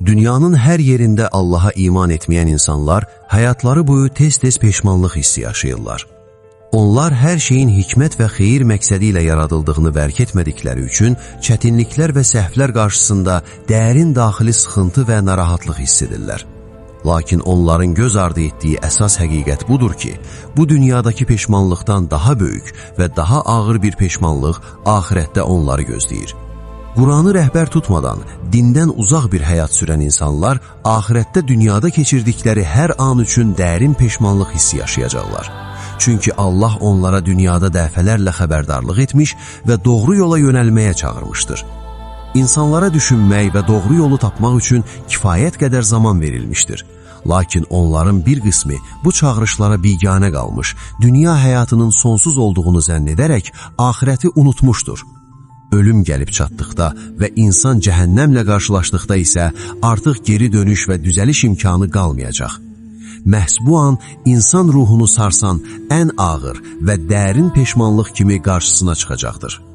Dünyanın hər yerində Allaha iman etməyən insanlar həyatları boyu tez-tez peşmanlıq hissi yaşayırlar. Onlar hər şeyin hikmət və xeyir məqsədi ilə yaradıldığını dərk etmədikləri üçün çətinliklər və səhvlər qarşısında dərin daxili sıxıntı və narahatlıq hiss edirlər. Lakin onların göz ardı etdiyi əsas həqiqət budur ki, bu dünyadakı peşmanlıqdan daha böyük və daha ağır bir peşmanlıq axirətdə onları gözləyir. Quranı rəhbər tutmadan, dindən uzaq bir həyat sürən insanlar axirətdə dünyada keçirdikləri hər an üçün dərin peşmanlıq hissi yaşayacaqlar. Çünki Allah onlara dünyada dəfələrlə xəbərdarlıq etmiş və doğru yola yönəlməyə çağırmışdır. İnsanlara düşünmək və doğru yolu tapmaq üçün kifayət qədər zaman verilmişdir. Lakin onların bir qismi bu çağırışlara biganə qalmış, dünya həyatının sonsuz olduğunu zənn edərək axirəti unutmuşdur. Ölüm gəlib çatdıqda və insan cəhənnəmlə qarşılaşdıqda isə artıq geri dönüş və düzəliş imkanı qalmayacaq. Məhz bu an insan ruhunu sarsan ən ağır və dərin peşmanlıq kimi qarşısına çıxacaqdır.